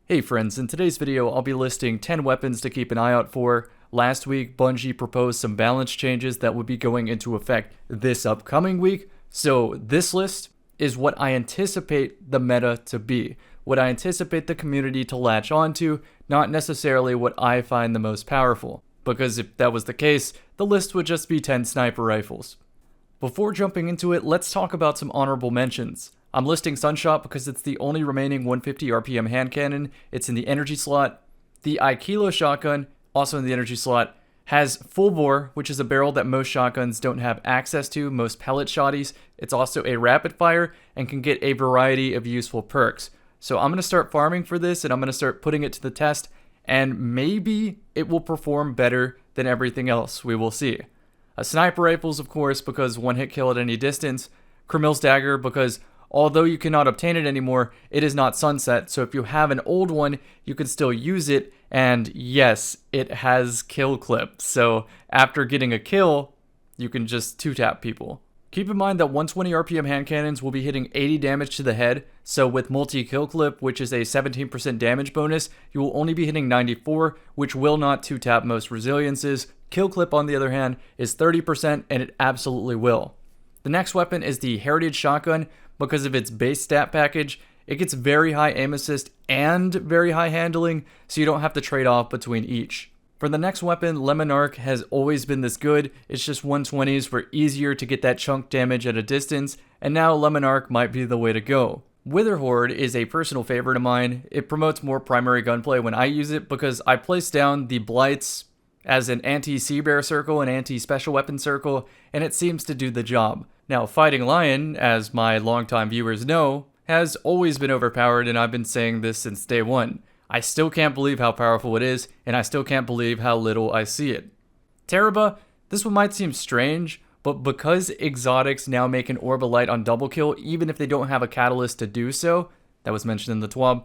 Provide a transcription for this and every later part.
Hey friends, in today's video I'll be listing 10 weapons to keep an eye out for. Last week Bungie proposed some balance changes that would be going into effect this upcoming week, so this list is what I anticipate the meta to be, what I anticipate the community to latch onto, not necessarily what I find the most powerful, because if that was the case, the list would just be 10 sniper rifles. Before jumping into it, let's talk about some honorable mentions. I'm listing Sunshot because it's the only remaining 150 RPM hand cannon. It's in the energy slot. The Aikilo shotgun, also in the energy slot, has full bore, which is a barrel that most shotguns don't have access to, most pellet shotties. It's also a rapid fire and can get a variety of useful perks. So I'm going to start farming for this and I'm going to start putting it to the test, and maybe it will perform better than everything else. We will see. Sniper rifles, of course, because one hit kill at any distance. Kramil's dagger, because although you cannot obtain it anymore, it is not sunset, so if you have an old one, you can still use it, and yes, it has kill clip, so after getting a kill, you can just 2-tap people. Keep in mind that 120 RPM hand cannons will be hitting 80 damage to the head, so with multi-kill clip, which is a 17% damage bonus, you will only be hitting 94, which will not 2-tap most resiliences. Kill clip, on the other hand, is 30%, and it absolutely will. The next weapon is the Heritage Shotgun. Because of its base stat package, it gets very high aim assist and very high handling, so you don't have to trade off between each. For the next weapon, Lemon Arc has always been this good. It's just 120s were easier to get that chunk damage at a distance, and now Lemon Arc might be the way to go. Wither Horde is a personal favorite of mine. It promotes more primary gunplay when I use it because I place down the Blights as an anti-Sea Bear circle and anti-special weapon circle, and it seems to do the job. Now, Fighting Lion, as my longtime viewers know, has always been overpowered, and I've been saying this since day one. I still can't believe how powerful it is, and I still can't believe how little I see it. Teraba, this one might seem strange, but because exotics now make an Orb of Light on double kill, even if they don't have a catalyst to do so, that was mentioned in the TWAB,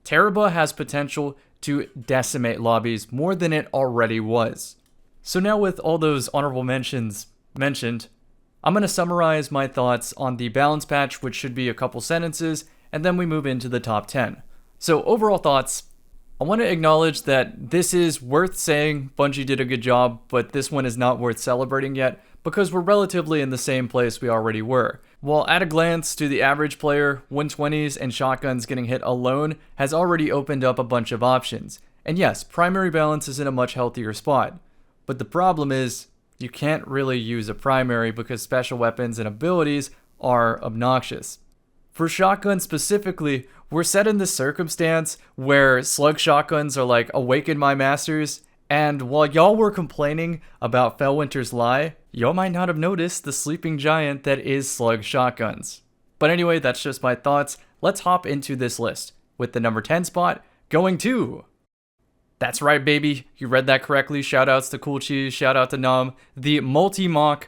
Teraba has potential to decimate lobbies more than it already was. So now with all those honorable mentions mentioned, I'm going to summarize my thoughts on the balance patch, which should be a couple sentences, and then we move into the top 10. So overall thoughts, I want to acknowledge that this is worth saying Bungie did a good job, but this one is not worth celebrating yet because we're relatively in the same place we already were. While at a glance to the average player, 120s and shotguns getting hit alone has already opened up a bunch of options. And yes, primary balance is in a much healthier spot. But the problem is, you can't really use a primary because special weapons and abilities are obnoxious. For shotguns specifically, we're set in this circumstance where slug shotguns are like awaken my masters, and while y'all were complaining about Fellwinter's Lie, y'all might not have noticed the sleeping giant that is slug shotguns. But anyway, that's just my thoughts. Let's hop into this list with the number 10 spot going to... That's right, baby. You read that correctly. Shoutouts to Cool Cheese. Shout out to Nom. The Multimach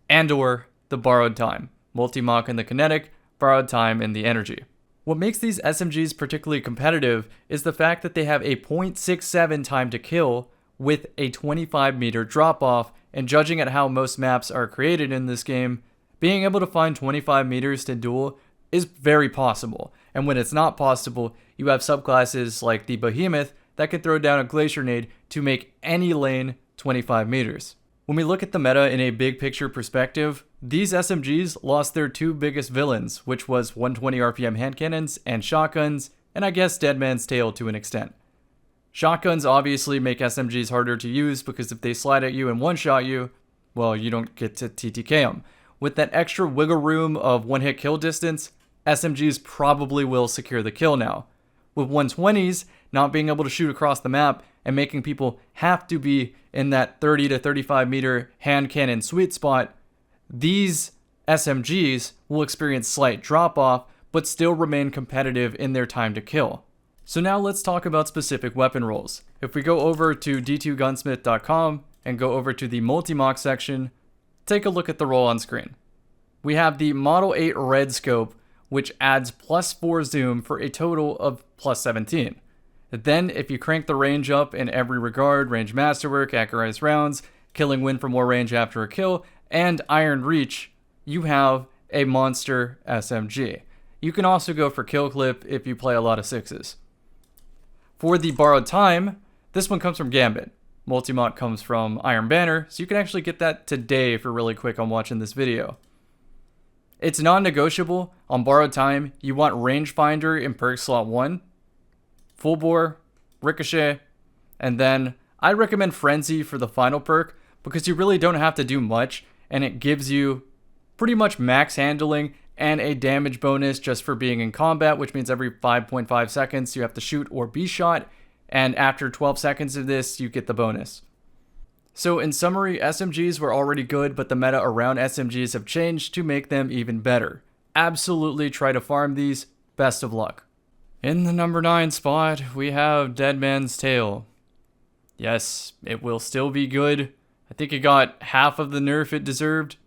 and/or the Borrowed Time. Multimach in the kinetic, Borrowed Time in the energy. What makes these SMGs particularly competitive is the fact that they have a 0.67 time to kill with a 25 meter drop off, and judging at how most maps are created in this game, being able to find 25 meters to duel is very possible. And when it's not possible, you have subclasses like the Behemoth that can throw down a glacier nade to make any lane 25 meters. When we look at the meta in a big picture perspective, these SMGs lost their two biggest villains, which was 120 RPM hand cannons and shotguns, and I guess Dead Man's Tale to an extent. Shotguns obviously make SMGs harder to use because if they slide at you and one-shot you, well, you don't get to TTK them. With that extra wiggle room of one-hit kill distance, SMGs probably will secure the kill now. With 120s not being able to shoot across the map and making people have to be in that 30 to 35 meter hand cannon sweet spot, these SMGs will experience slight drop off but still remain competitive in their time to kill. So now let's talk about specific weapon roles. If we go over to d2gunsmith.com and go over to the Multimach section, take a look at the role on screen. We have the Model 8 Red Scope, which adds +4 zoom for a total of +17. Then, if you crank the range up in every regard, range masterwork, accurized rounds, killing win for more range after a kill, and iron reach, you have a monster SMG. You can also go for kill clip if you play a lot of 6s. For the borrowed time, this one comes from Gambit. Multimach comes from Iron Banner, so you can actually get that today if you're really quick on watching this video. It's non-negotiable. On borrowed time, you want Rangefinder in perk slot 1, Full Bore, Ricochet, and then I recommend Frenzy for the final perk because you really don't have to do much and it gives you pretty much max handling and a damage bonus just for being in combat, which means every 5.5 seconds you have to shoot or be shot, and after 12 seconds of this, you get the bonus. So in summary, SMGs were already good, but the meta around SMGs have changed to make them even better. Absolutely try to farm these. Best of luck. In the number 9 spot, we have Dead Man's Tale. Yes, it will still be good. I think it got half of the nerf it deserved.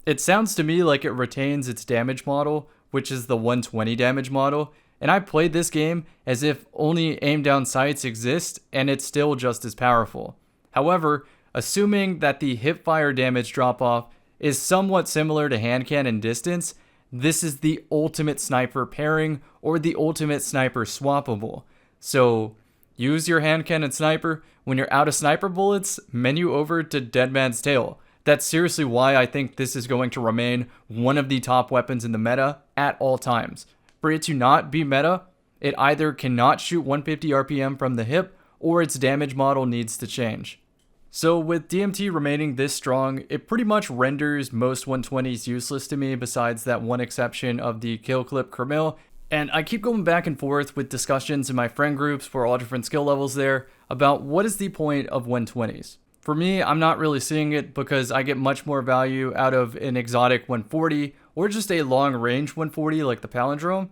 It sounds to me like it retains its damage model, which is the 120 damage model, and I played this game as if only aim down sights exist, and it's still just as powerful. However, assuming that the hipfire damage drop-off is somewhat similar to hand cannon distance, this is the ultimate sniper pairing or the ultimate sniper swappable. So use your hand cannon sniper. When you're out of sniper bullets, menu over to Dead Man's Tale. That's seriously why I think this is going to remain one of the top weapons in the meta at all times. For it to not be meta, it either cannot shoot 150 RPM from the hip or its damage model needs to change. So with DMT remaining this strong, it pretty much renders most 120s useless to me besides that one exception of the kill clip Kermil. And I keep going back and forth with discussions in my friend groups for all different skill levels there about what is the point of 120s. For me, I'm not really seeing it because I get much more value out of an exotic 140 or just a long range 140 like the Palindrome.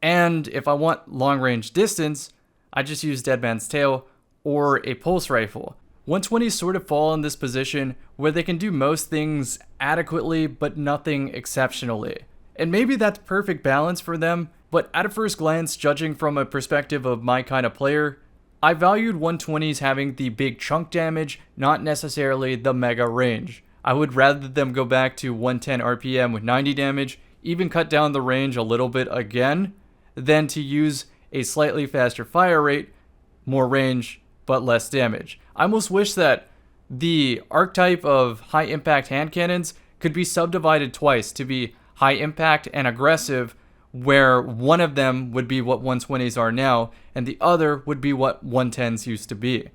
And if I want long range distance, I just use Dead Man's Tale or a pulse rifle. 120s sort of fall in this position where they can do most things adequately but nothing exceptionally. And maybe that's perfect balance for them, but at a first glance, judging from a perspective of my kind of player, I valued 120s having the big chunk damage, not necessarily the mega range. I would rather them go back to 110 RPM with 90 damage, even cut down the range a little bit again, than to use a slightly faster fire rate, more range, but less damage. I almost wish that the archetype of high impact hand cannons could be subdivided twice to be high impact and aggressive, where one of them would be what 120s are now, and the other would be what 110s used to be.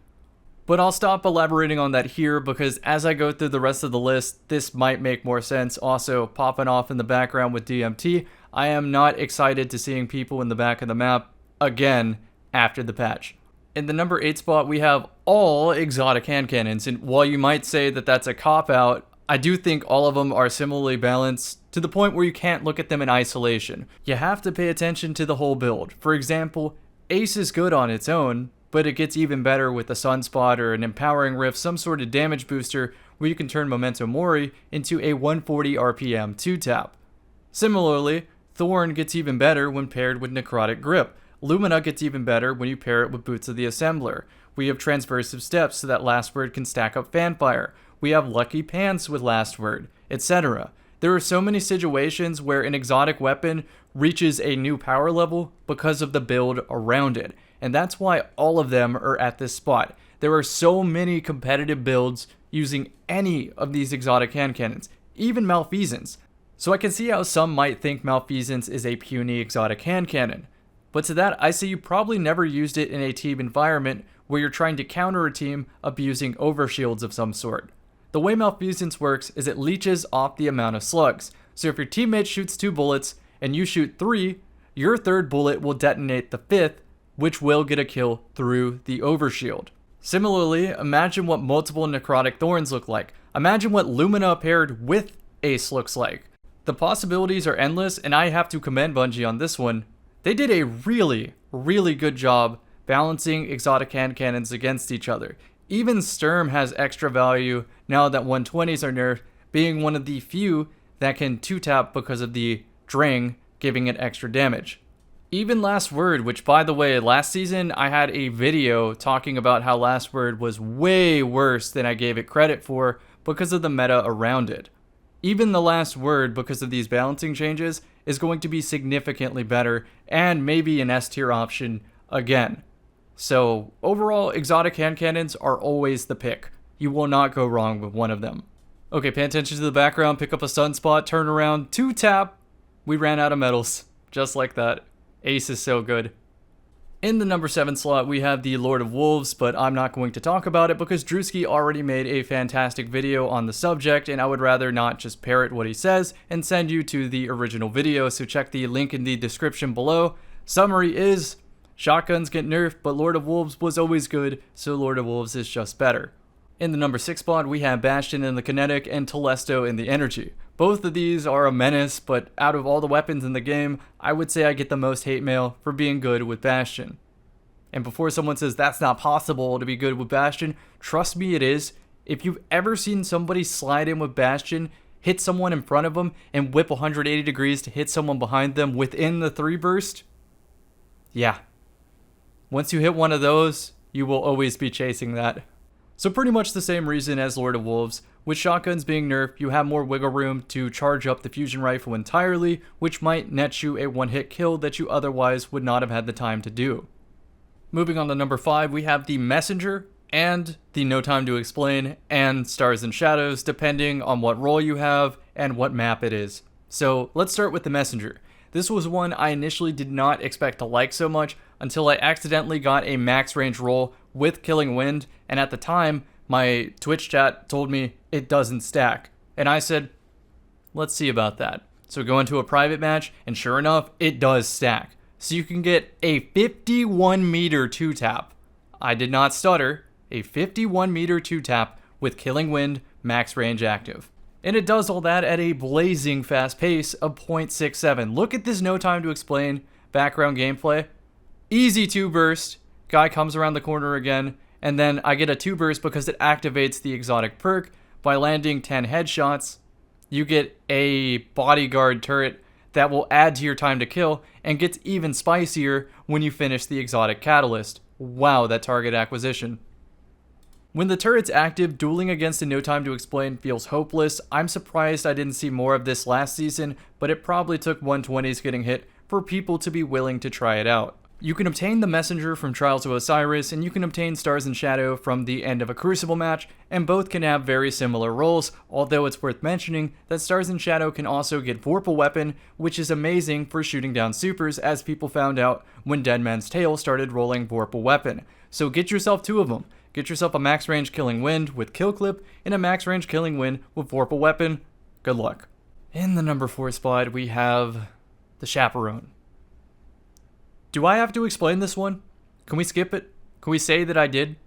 But I'll stop elaborating on that here because as I go through the rest of the list, this might make more sense. Also, popping off in the background with DMT, I am not excited to seeing people in the back of the map again after the patch. In the number 8 spot, we have all exotic hand cannons, and while you might say that that's a cop-out, I do think all of them are similarly balanced to the point where you can't look at them in isolation. You have to pay attention to the whole build. For example, Ace is good on its own, but it gets even better with a Sunspot or an Empowering Rift, some sort of damage booster where you can turn Memento Mori into a 140 RPM 2-tap. Similarly, Thorn gets even better when paired with Necrotic Grip. Lumina gets even better when you pair it with Boots of the Assembler. We have Transversive Steps so that Last Word can stack up Fanfire. We have Lucky Pants with Last Word, etc. There are so many situations where an exotic weapon reaches a new power level because of the build around it. And that's why all of them are at this spot. There are so many competitive builds using any of these exotic hand cannons, even Malfeasance. So I can see how some might think Malfeasance is a puny exotic hand cannon. But to that, I say you probably never used it in a team environment where you're trying to counter a team abusing overshields of some sort. The way Malfeasance works is it leeches off the amount of slugs. So if your teammate shoots 2 bullets and you shoot 3, your 3rd bullet will detonate the 5th, which will get a kill through the overshield. Similarly, imagine what multiple Necrotic Thorns look like. Imagine what Lumina paired with Ace looks like. The possibilities are endless, and I have to commend Bungie on this one. They did a really, really good job balancing exotic hand cannons against each other. Even Sturm has extra value now that 120s are nerfed, being one of the few that can 2-tap because of the Drang giving it extra damage. Even Last Word, which by the way, last season I had a video talking about how Last Word was way worse than I gave it credit for because of the meta around it. Even the Last Word, because of these balancing changes, is going to be significantly better and maybe an S tier option again. So overall, exotic hand cannons are always the pick. You will not go wrong with one of them. Okay, pay attention to the background, pick up a sunspot, turn around, 2-tap. We ran out of medals. Just like that. Ace is so good. In the number 7 slot, we have the Lord of Wolves, but I'm not going to talk about it because Drewski already made a fantastic video on the subject, and I would rather not just parrot what he says and send you to the original video, so check the link in the description below. Summary is, shotguns get nerfed, but Lord of Wolves was always good, so Lord of Wolves is just better. In the number 6 spot, we have Bastion in the kinetic and Telesto in the energy. Both of these are a menace, but out of all the weapons in the game, I would say I get the most hate mail for being good with Bastion. And before someone says that's not possible to be good with Bastion, trust me, it is. If you've ever seen somebody slide in with Bastion, hit someone in front of them, and whip 180 degrees to hit someone behind them within the 3 burst, yeah. Once you hit one of those, you will always be chasing that. So pretty much the same reason as Lord of Wolves. With shotguns being nerfed, you have more wiggle room to charge up the fusion rifle entirely, which might net you a one-hit kill that you otherwise would not have had the time to do. Moving on to number 5, we have the Messenger and the No Time to Explain and Stars and Shadows, depending on what role you have and what map it is. So let's start with the Messenger. This was one I initially did not expect to like so much until I accidentally got a max range role with Killing Wind, and at the time, my Twitch chat told me it doesn't stack. And I said, let's see about that. So go into a private match, and sure enough, it does stack. So you can get a 51 meter 2-tap. I did not stutter. A 51 meter 2-tap with Killing Wind max range active. And it does all that at a blazing fast pace of 0.67. Look at this No Time to Explain background gameplay. Easy 2 burst. Guy comes around the corner again, and then I get a 2 burst because it activates the exotic perk. By landing 10 headshots, you get a bodyguard turret that will add to your time to kill and gets even spicier when you finish the exotic catalyst. Wow, that target acquisition. When the turret's active, dueling against a No Time to Explain feels hopeless. I'm surprised I didn't see more of this last season, but it probably took 120s getting hit for people to be willing to try it out. You can obtain the Messenger from Trials of Osiris, and you can obtain Stars and Shadow from the end of a Crucible match, and both can have very similar roles, although it's worth mentioning that Stars and Shadow can also get Vorpal Weapon, which is amazing for shooting down supers, as people found out when Dead Man's Tale started rolling Vorpal Weapon. So get yourself 2 of them. Get yourself a max range Killing Wind with Kill Clip, and a max range Killing Wind with Vorpal Weapon. Good luck. In the number 4 spot, we have the Chaperone. Do I have to explain this one? Can we skip it? Can we say that I did?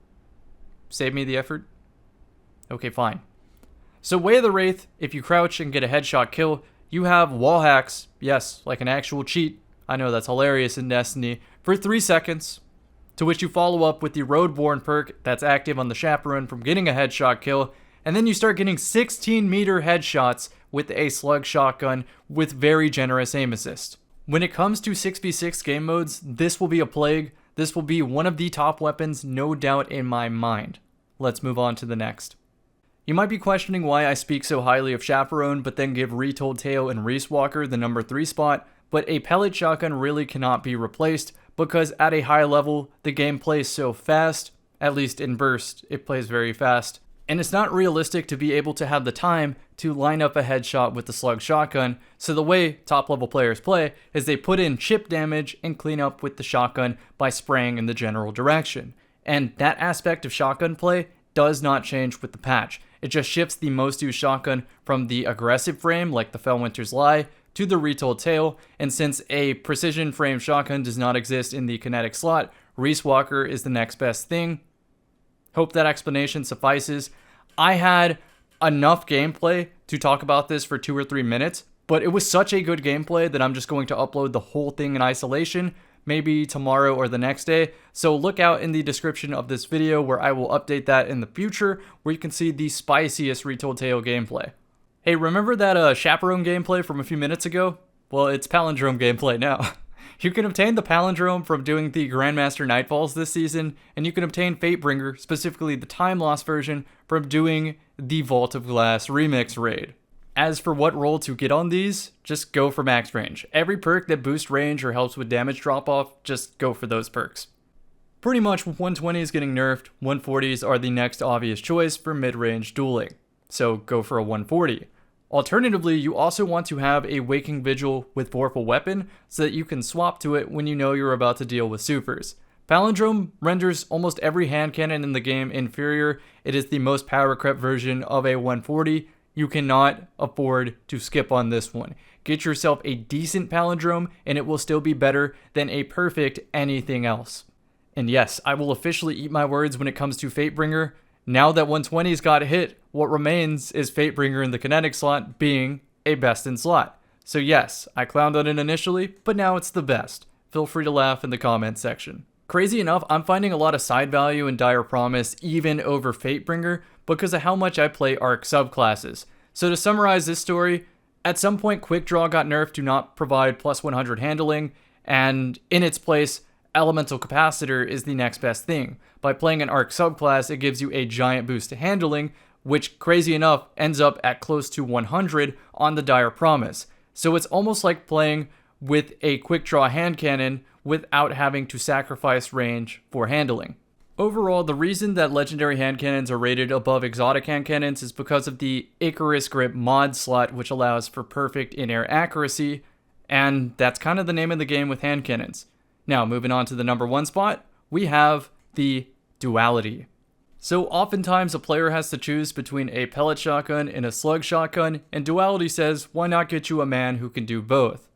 Save me the effort? Okay, fine. So Way of the Wraith, if you crouch and get a headshot kill, you have wall hacks, yes, like an actual cheat. I know that's hilarious in Destiny, for 3 seconds, to which you follow up with the Roadborne perk that's active on the Chaperone from getting a headshot kill, and then you start getting 16 meter headshots with a slug shotgun with very generous aim assist. When it comes to 6v6 game modes, this will be a plague. This will be one of the top weapons, no doubt in my mind. Let's move on to the next. You might be questioning why I speak so highly of Chaperone, but then give Retold Tail and Riiswalker the number 3 spot, but a pellet shotgun really cannot be replaced, because at a high level, the game plays so fast, at least in burst, it plays very fast. And it's not realistic to be able to have the time to line up a headshot with the slug shotgun, so the way top level players play is they put in chip damage and clean up with the shotgun by spraying in the general direction. And that aspect of shotgun play does not change with the patch. It just shifts the most used shotgun from the aggressive frame, like the Fellwinter's Lie, to the Retold Tail, and since a precision frame shotgun does not exist in the kinetic slot, Riiswalker is the next best thing. Hope that explanation suffices. I had enough gameplay to talk about this for 2 or 3 minutes, but it was such a good gameplay that I'm just going to upload the whole thing in isolation, maybe tomorrow or the next day. So look out in the description of this video where I will update that in the future, where you can see the spiciest Retold Tail gameplay. Hey, remember that Chaperone gameplay from a few minutes ago? Well, it's Palindrome gameplay now. You can obtain the Palindrome from doing the Grandmaster Nightfalls this season, and you can obtain Fatebringer, specifically the Time Loss version, from doing the Vault of Glass Remix raid. As for what role to get on these, just go for max range. Every perk that boosts range or helps with damage drop-off, just go for those perks. Pretty much 120s getting nerfed, 140s are the next obvious choice for mid-range dueling, so go for a 140. Alternatively, you also want to have a Waking Vigil with Vorpal Weapon so that you can swap to it when you know you're about to deal with supers. Palindrome renders almost every hand cannon in the game inferior. It is the most power crept version of a 140. You cannot afford to skip on this one. Get yourself a decent Palindrome and it will still be better than a perfect anything else. And yes, I will officially eat my words when it comes to Fatebringer. Now that 120s got hit, what remains is Fatebringer in the kinetic slot being a best in slot. So yes, I clowned on it initially, but now it's the best. Feel free to laugh in the comment section. Crazy enough, I'm finding a lot of side value in Dire Promise even over Fatebringer because of how much I play Arc subclasses. So to summarize this story, at some point Quick Draw got nerfed to not provide plus 100 handling, and in its place, Elemental Capacitor is the next best thing. By playing an Arc subclass, it gives you a giant boost to handling, which crazy enough ends up at close to 100 on the Dire Promise. So it's almost like playing with a Quick Draw hand cannon without having to sacrifice range for handling. Overall, the reason that legendary hand cannons are rated above exotic hand cannons is because of the Icarus Grip mod slot, which allows for perfect in-air accuracy, and that's kind of the name of the game with hand cannons. Now, moving on to the number 1 spot, we have the Duality. So oftentimes a player has to choose between a pellet shotgun and a slug shotgun, and Duality says, why not get you a man who can do both?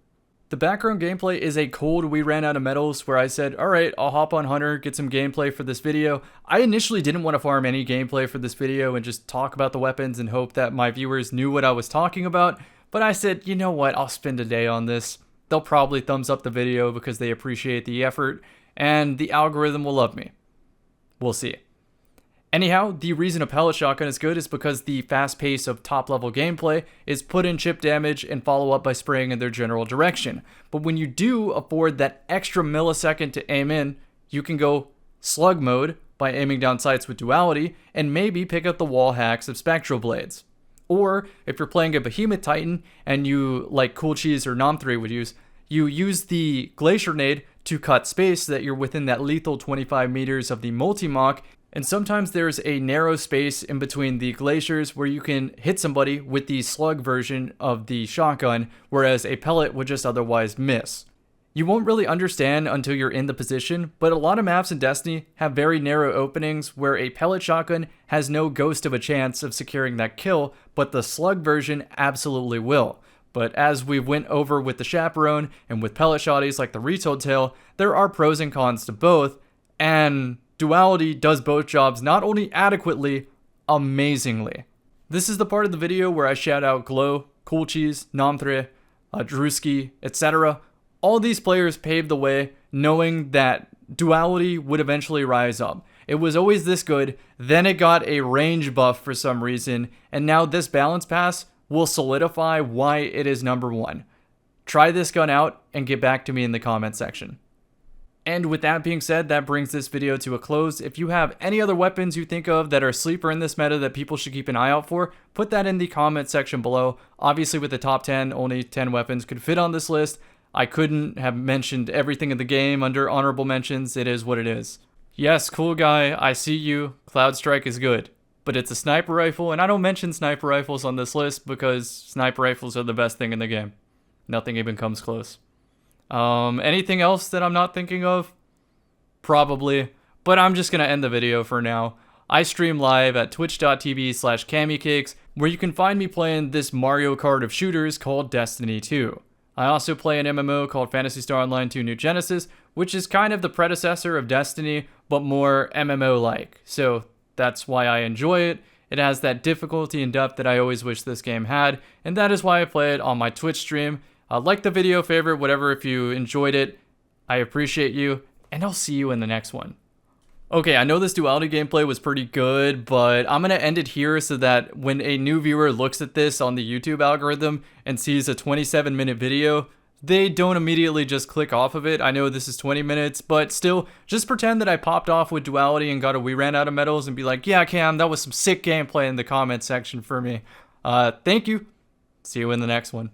The background gameplay is a cold we ran out of medals where I said, alright, I'll hop on Hunter, get some gameplay for this video. I initially didn't want to farm any gameplay for this video and just talk about the weapons and hope that my viewers knew what I was talking about, but I said, you know what, I'll spend a day on this. They'll probably thumbs up the video because they appreciate the effort, and the algorithm will love me. We'll see. Anyhow, the reason a pellet shotgun is good is because the fast pace of top level gameplay is put in chip damage and follow up by spraying in their general direction. But when you do afford that extra millisecond to aim in, you can go slug mode by aiming down sights with Duality and maybe pick up the wall hacks of Spectral Blades. Or if you're playing a Behemoth Titan and you, like Cool Cheese or Nom3 would use, you use the Glacier Nade to cut space so that you're within that lethal 25 meters of the Multimach. And sometimes there's a narrow space in between the glaciers where you can hit somebody with the slug version of the shotgun, whereas a pellet would just otherwise miss. You won't really understand until you're in the position, but a lot of maps in Destiny have very narrow openings where a pellet shotgun has no ghost of a chance of securing that kill, but the slug version absolutely will. But as we went over with the Chaperone and with pellet shotties like the Retold tail, there are pros and cons to both, and Duality does both jobs not only adequately, amazingly. This is the part of the video where I shout out Glow, Cool Cheese, Nom3, Drewski, etc. All these players paved the way knowing that Duality would eventually rise up. It was always this good, then it got a range buff for some reason, and now this balance pass will solidify why it is number 1. Try this gun out and get back to me in the comment section. And with that being said, that brings this video to a close. If you have any other weapons you think of that are sleeper in this meta that people should keep an eye out for, put that in the comment section below. Obviously with the top 10, only 10 weapons could fit on this list. I couldn't have mentioned everything in the game under honorable mentions. It is what it is. Yes, cool guy, I see you. Cloud Strike is good. But it's a sniper rifle, and I don't mention sniper rifles on this list because sniper rifles are the best thing in the game. Nothing even comes close. Anything else that I'm not thinking of? Probably, but I'm just gonna end the video for now. I stream live at twitch.tv/camicakes, where you can find me playing this Mario Kart of shooters called Destiny 2. I also play an MMO called Phantasy Star Online 2 New Genesis, which is kind of the predecessor of Destiny, but more MMO-like. So that's why I enjoy it. It has that difficulty and depth that I always wish this game had, and that is why I play it on my Twitch stream. Like the video, favorite, whatever, if you enjoyed it. I appreciate you, and I'll see you in the next one. Okay, I know this Duality gameplay was pretty good, but I'm going to end it here so that when a new viewer looks at this on the YouTube algorithm and sees a 27-minute video, they don't immediately just click off of it. I know this is 20 minutes, but still, just pretend that I popped off with Duality and we ran out of medals and be like, yeah, Cam, that was some sick gameplay in the comment section for me. Thank you. See you in the next one.